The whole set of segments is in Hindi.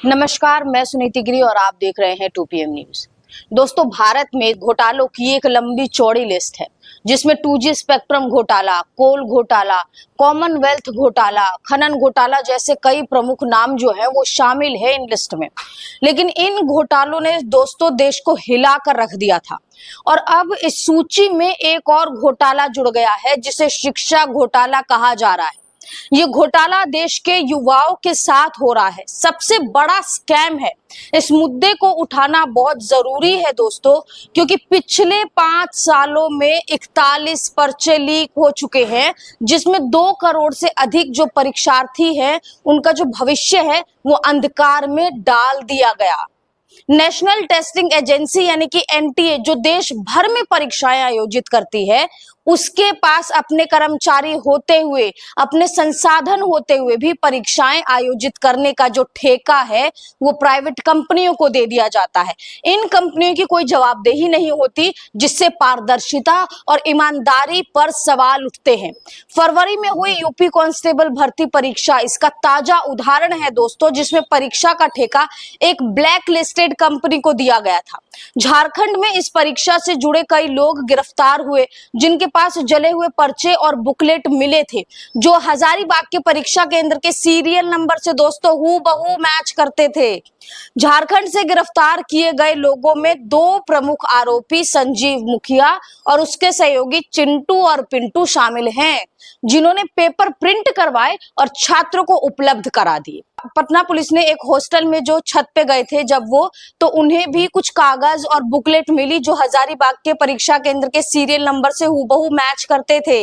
नमस्कार, मैं सुनीति गिरी और आप देख रहे हैं 2PM न्यूज। दोस्तों, भारत में घोटालों की एक लंबी चौड़ी लिस्ट है जिसमें 2G स्पेक्ट्रम घोटाला, कोल घोटाला, कॉमनवेल्थ घोटाला, खनन घोटाला जैसे कई प्रमुख नाम जो है वो शामिल है इन लिस्ट में। लेकिन इन घोटालों ने दोस्तों देश को हिला कर रख दिया था और अब इस सूची में एक और घोटाला जुड़ गया है जिसे शिक्षा घोटाला कहा जा रहा है। ये घोटाला देश के युवाओं के साथ हो रहा है, सबसे बड़ा स्कैम है। इस मुद्दे को उठाना बहुत जरूरी है दोस्तों, क्योंकि पिछले 5 सालों में 41 पर्चे लीक हो चुके हैं, जिसमें 2 करोड़ से अधिक जो परीक्षार्थी हैं उनका जो भविष्य है वो अंधकार में डाल दिया गया। नेशनल टेस्टिंग एजेंसी यानी कि NTA जो देश भर में परीक्षाएं आयोजित करती है, उसके पास अपने कर्मचारी होते हुए, अपने संसाधन होते हुए भी परीक्षाएं आयोजित करने का जो ठेका है वो प्राइवेट कंपनियों को दे दिया जाता है। इन कंपनियों की कोई जवाबदेही नहीं होती, जिससे पारदर्शिता और ईमानदारी पर सवाल उठते हैं। फरवरी में हुई यूपी कांस्टेबल भर्ती परीक्षा इसका ताजा उदाहरण है दोस्तों, जिसमें परीक्षा का ठेका एक ब्लैक लिस्टेड कंपनी को दिया गया था। झारखंड में इस परीक्षा से जुड़े कई लोग गिरफ्तार हुए, जिनके पास जले हुए पर्चे और बुकलेट मिले थे, जो हजारीबाग के परीक्षा केंद्र के सीरियल नंबर से दोस्तों हूबहू मैच करते थे। झारखंड से गिरफ्तार किए गए लोगों में 2 प्रमुख आरोपी संजीव मुखिया और उसके सहयोगी चिंटू और पिंटू शामिल हैं, जिन्होंने पेपर प्रिंट करवाए और छात्रों को उपलब्ध करा दिए। पटना पुलिस ने एक हॉस्टल में जो छत पे गए थे जब वो, तो उन्हें भी कुछ कागज और बुकलेट मिली जो हजारीबाग के परीक्षा केंद्र के सीरियल नंबर से हूबहू मैच करते थे।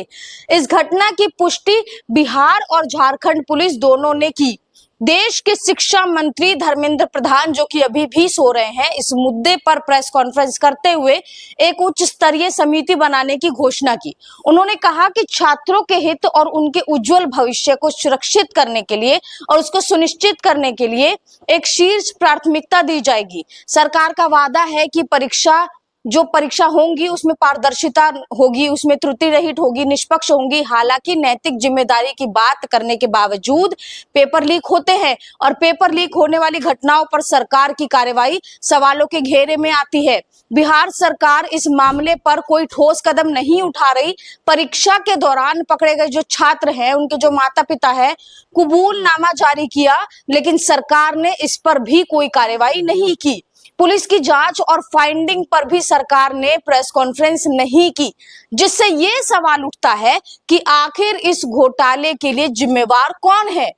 इस घटना की पुष्टि बिहार और झारखंड पुलिस दोनों ने की। देश के शिक्षा मंत्री धर्मेंद्र प्रधान, जो कि अभी भी सो रहे हैं, इस मुद्दे पर प्रेस कॉन्फ्रेंस करते हुए एक उच्च स्तरीय समिति बनाने की घोषणा की। उन्होंने कहा कि छात्रों के हित और उनके उज्जवल भविष्य को सुरक्षित करने के लिए और उसको सुनिश्चित करने के लिए एक शीर्ष प्राथमिकता दी जाएगी। सरकार का वादा है कि परीक्षा होंगी उसमें पारदर्शिता होगी, उसमें त्रुटि रहित होगी, निष्पक्ष होंगी। हालांकि नैतिक जिम्मेदारी की बात करने के बावजूद पेपर लीक होते हैं और पेपर लीक होने वाली घटनाओं पर सरकार की कार्रवाई सवालों के घेरे में आती है। बिहार सरकार इस मामले पर कोई ठोस कदम नहीं उठा रही। परीक्षा के दौरान पकड़े गए जो छात्र हैं, उनके जो माता पिता है, कबूलनामा जारी किया, लेकिन सरकार ने इस पर भी कोई कार्रवाई नहीं की। पुलिस की जांच और फाइंडिंग पर भी सरकार ने प्रेस कॉन्फ्रेंस नहीं की, जिससे ये सवाल उठता है कि आखिर इस घोटाले के लिए जिम्मेवार कौन है।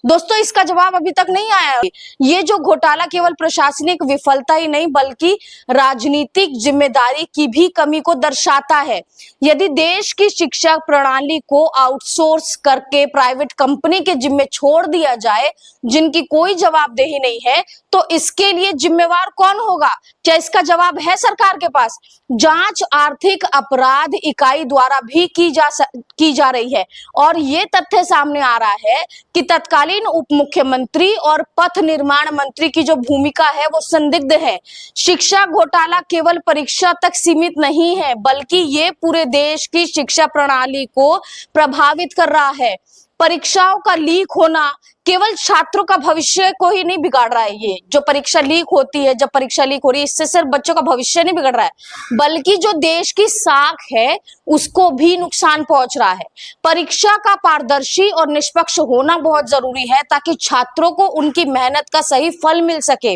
दोस्तों, इसका जवाब अभी तक नहीं आया। ये जो घोटाला केवल प्रशासनिक विफलता ही नहीं बल्कि राजनीतिक जिम्मेदारी की भी कमी को दर्शाता है। यदि देश की शिक्षा प्रणाली को आउटसोर्स करके प्राइवेट कंपनी के जिम्मे छोड़ दिया जाए, जिनकी कोई जवाबदेही नहीं है, तो इसके लिए जिम्मेवार कौन होगा? क्या इसका जवाब है सरकार के पास? जांच आर्थिक अपराध इकाई द्वारा भी की जा रही है और ये तथ्य सामने आ रहा है कि तत्कालीन उप मुख्यमंत्री और पथ निर्माण मंत्री की जो भूमिका है वो संदिग्ध है। शिक्षा घोटाला केवल परीक्षा तक सीमित नहीं है, बल्कि ये पूरे देश की शिक्षा प्रणाली को प्रभावित कर रहा है। परीक्षाओं का लीक होना केवल छात्रों का भविष्य को ही नहीं बिगाड़ रहा है। ये जो परीक्षा लीक होती है, जब परीक्षा लीक हो रही है, इससे सिर्फ बच्चों का भविष्य नहीं बिगड़ रहा है, बल्कि जो देश की साख है उसको भी नुकसान पहुंच रहा है। परीक्षा का पारदर्शी और निष्पक्ष होना बहुत जरूरी है ताकि छात्रों को उनकी मेहनत का सही फल मिल सके।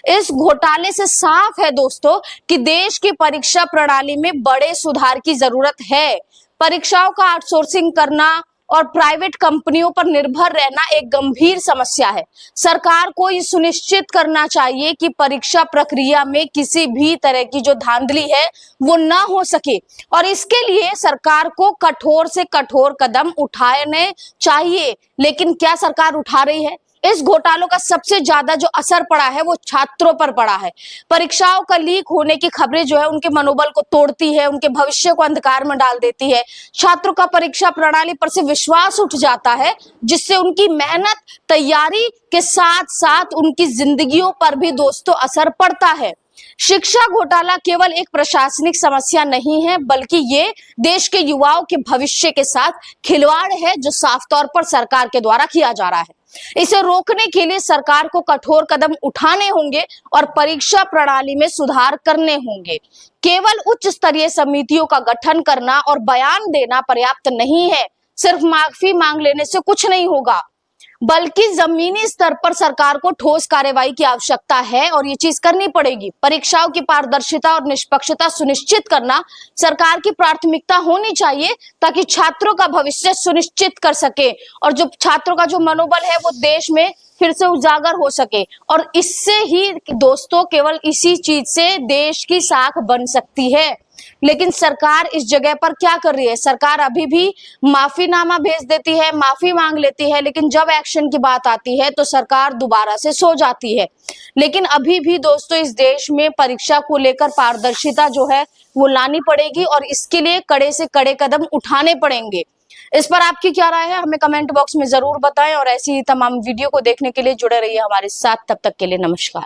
इस घोटाले से साफ है दोस्तों कि देश की परीक्षा प्रणाली में बड़े सुधार की जरूरत है। परीक्षाओं का आउटसोर्सिंग करना और प्राइवेट कंपनियों पर निर्भर रहना एक गंभीर समस्या है। सरकार को ये सुनिश्चित करना चाहिए कि परीक्षा प्रक्रिया में किसी भी तरह की जो धांधली है वो ना हो सके और इसके लिए सरकार को कठोर से कठोर कदम उठाने चाहिए। लेकिन क्या सरकार उठा रही है? इस घोटालों का सबसे ज्यादा जो असर पड़ा है वो छात्रों पर पड़ा है। परीक्षाओं का लीक होने की खबरें जो है उनके मनोबल को तोड़ती है, उनके भविष्य को अंधकार में डाल देती है। छात्रों का परीक्षा प्रणाली पर से विश्वास उठ जाता है, जिससे उनकी मेहनत, तैयारी के साथ साथ उनकी जिंदगियों पर भी दोस्तों असर पड़ता है। शिक्षा घोटाला केवल एक प्रशासनिक समस्या नहीं है, बल्कि ये देश के युवाओं के भविष्य के साथ खिलवाड़ है जो साफ तौर पर सरकार के द्वारा किया जा रहा है। इसे रोकने के लिए सरकार को कठोर कदम उठाने होंगे और परीक्षा प्रणाली में सुधार करने होंगे। केवल उच्च स्तरीय समितियों का गठन करना और बयान देना पर्याप्त नहीं है। सिर्फ माफी मांग लेने से कुछ नहीं होगा, बल्कि जमीनी स्तर पर सरकार को ठोस कार्रवाई की आवश्यकता है और ये चीज करनी पड़ेगी। परीक्षाओं की पारदर्शिता और निष्पक्षता सुनिश्चित करना सरकार की प्राथमिकता होनी चाहिए, ताकि छात्रों का भविष्य सुनिश्चित कर सके और जो छात्रों का जो मनोबल है वो देश में फिर से उजागर हो सके। और इससे ही दोस्तों, केवल इसी चीज से देश की साख बन सकती है। लेकिन सरकार इस जगह पर क्या कर रही है? सरकार अभी भी माफीनामा भेज देती है, माफी मांग लेती है, लेकिन जब एक्शन की बात आती है तो सरकार दोबारा से सो जाती है। लेकिन अभी भी दोस्तों, इस देश में परीक्षा को लेकर पारदर्शिता जो है वो लानी पड़ेगी और इसके लिए कड़े से कड़े कदम उठाने पड़ेंगे। इस पर आपकी क्या राय है, हमें कमेंट बॉक्स में जरूर बताएं और ऐसी तमाम वीडियो को देखने के लिए जुड़े रहिए हमारे साथ। तब तक के लिए नमस्कार।